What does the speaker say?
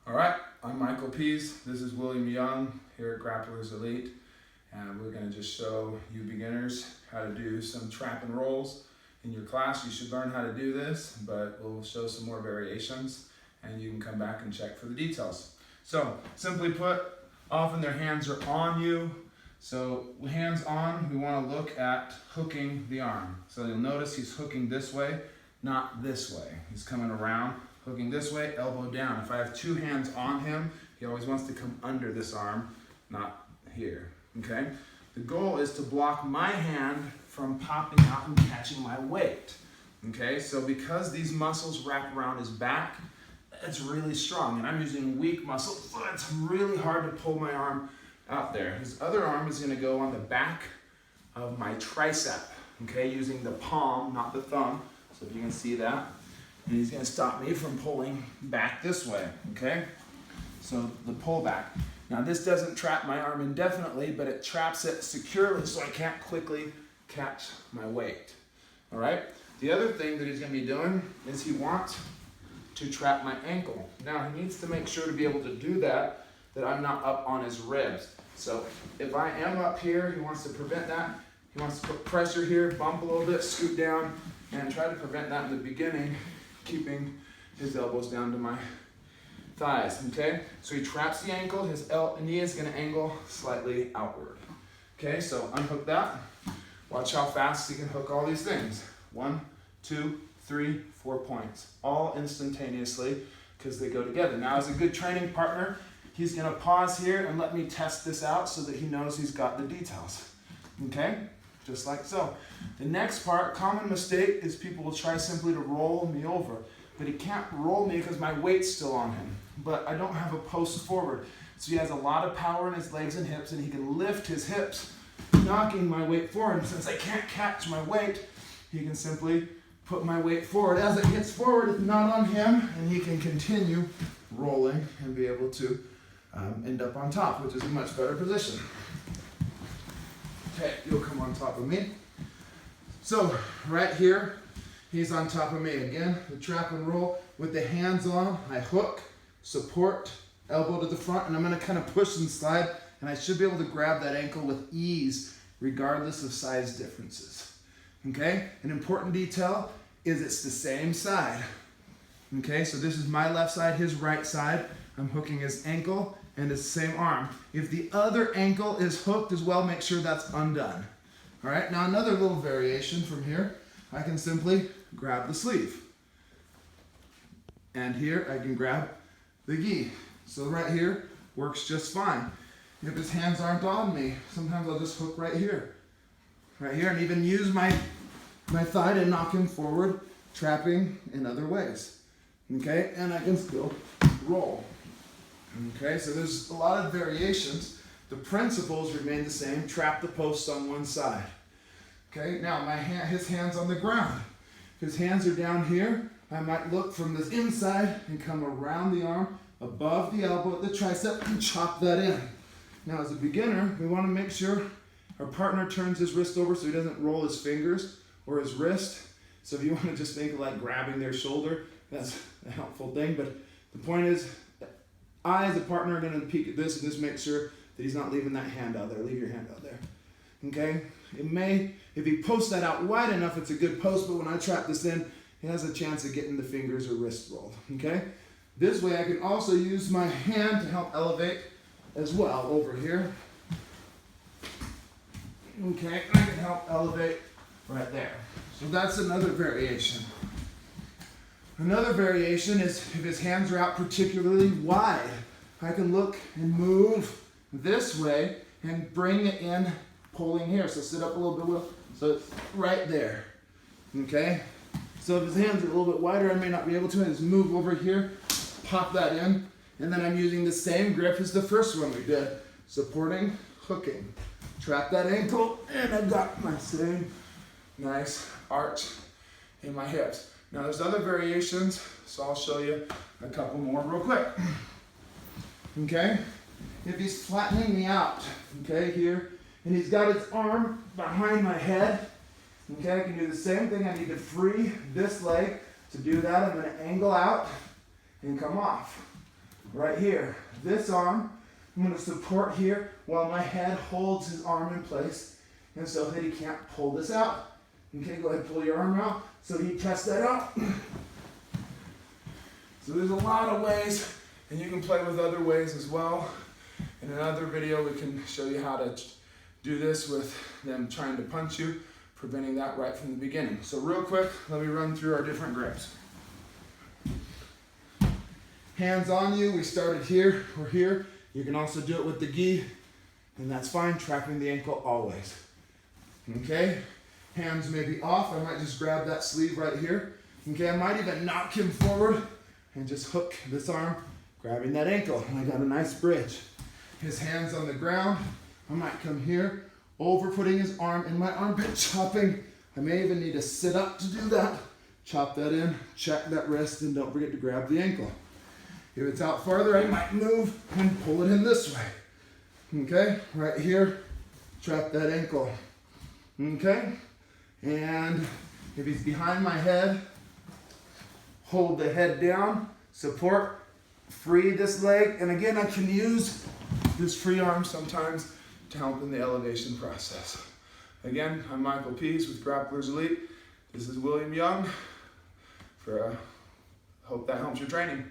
All right, I'm Michael Pease. This is William Young here at Grapplers Elite, and we're going to just show you beginners how to do some trap and rolls. In your class, you should learn how to do this, but we'll show some more variations, and you can come back and check for the details. So, simply put, often their hands are on you. So, hands on, we want to look at hooking the arm. So you'll notice he's hooking this way, not this way. He's coming around. Hooking this way, elbow down. If I have two hands on him, he always wants to come under this arm, not here, okay? The goal is to block my hand from popping out and catching my weight, okay? So because these muscles wrap around his back, it's really strong, and I'm using weak muscle, so it's really hard to pull my arm out there. His other arm is gonna go on the back of my tricep, okay? Using the palm, not the thumb, so if you can see that. And he's going to stop me from pulling back this way, okay? So the pull back. Now this doesn't trap my arm indefinitely, but it traps it securely so I can't quickly catch my weight, all right? The other thing that he's going to be doing is he wants to trap my ankle. Now he needs to make sure to be able to do that I'm not up on his ribs. So if I am up here, he wants to prevent that. He wants to put pressure here, bump a little bit, scoot down, and try to prevent that in the beginning, keeping his elbows down to my thighs, okay? So he traps the ankle, his knee is gonna angle slightly outward. Okay, so unhook that. Watch how fast he can hook all these things. 1, 2, 3, 4 points, all instantaneously because they go together. Now as a good training partner, he's gonna pause here and let me test this out so that he knows he's got the details, okay? Just like so. The next part, common mistake, is people will try simply to roll me over. But he can't roll me because my weight's still on him. But I don't have a post forward. So he has a lot of power in his legs and hips, and he can lift his hips, knocking my weight forward. And since I can't catch my weight, he can simply put my weight forward. As it gets forward, it's not on him, and he can continue rolling and be able to end up on top, which is a much better position. Okay, you'll come on top of me. So, right here, he's on top of me. Again, the trap and roll with the hands on. I hook, support, elbow to the front, and I'm gonna kind of push and slide, and I should be able to grab that ankle with ease, regardless of size differences. Okay, an important detail is it's the same side. Okay, so this is my left side, his right side. I'm hooking his ankle and his same arm. If the other ankle is hooked as well, make sure that's undone. All right, now another little variation from here, I can simply grab the sleeve. And here I can grab the gi. So right here works just fine. If his hands aren't on me, sometimes I'll just hook right here, and even use my thigh to knock him forward, trapping in other ways. Okay, and I can still roll. Okay, so there's a lot of variations. The principles remain the same. Trap the posts on one side. Okay, now his hands on the ground. His hands are down here. I might look from this inside and come around the arm, above the elbow at the tricep, and chop that in. Now as a beginner, we want to make sure our partner turns his wrist over so he doesn't roll his fingers or his wrist. So if you want to just think of like grabbing their shoulder, that's a helpful thing. But the point is, I, as a partner, are going to peek at this and just make sure that he's not leaving that hand out there. Leave your hand out there. Okay? It may, if he posts that out wide enough, it's a good post, but when I trap this in, he has a chance of getting the fingers or wrist rolled. Okay? This way, I can also use my hand to help elevate as well over here. Okay? I can help elevate right there. So that's another variation. Another variation is if his hands are out particularly wide, I can look and move this way and bring it in, pulling here. So sit up a little bit, so it's right there, okay? So if his hands are a little bit wider, I may not be able to. I just move over here, pop that in, and then I'm using the same grip as the first one we did. Supporting, hooking. Trap that ankle, and I've got my same nice arch in my hips. Now there's other variations, so I'll show you a couple more real quick. Okay? If he's flattening me out, okay, here, and he's got his arm behind my head, okay, I can do the same thing. I need to free this leg. To do that, I'm going to angle out and come off. right here. This arm, I'm gonna support here while my head holds his arm in place, and so that he can't pull this out. Okay, go ahead and pull your arm out so he tests that out. So there's a lot of ways, and you can play with other ways as well. In another video, we can show you how to do this with them trying to punch you, preventing that right from the beginning. So real quick, let me run through our different grips. Hands on you, we started here or here. You can also do it with the gi, and that's fine, trapping the ankle always. Okay, hands may be off. I might just grab that sleeve right here. Okay, I might even knock him forward and just hook this arm, grabbing that ankle. And I got a nice bridge. His hands on the ground. I might come here, over putting his arm in my armpit, chopping. I may even need to sit up to do that. Chop that in, check that wrist, and don't forget to grab the ankle. If it's out farther, I might move and pull it in this way. Okay, right here, trap that ankle. Okay, and if he's behind my head, hold the head down, support, free this leg, and again, I can use this free arm sometimes to help in the elevation process. Again, I'm Michael Pease with Grapplers Elite. This is William Young. Hope that helps your training.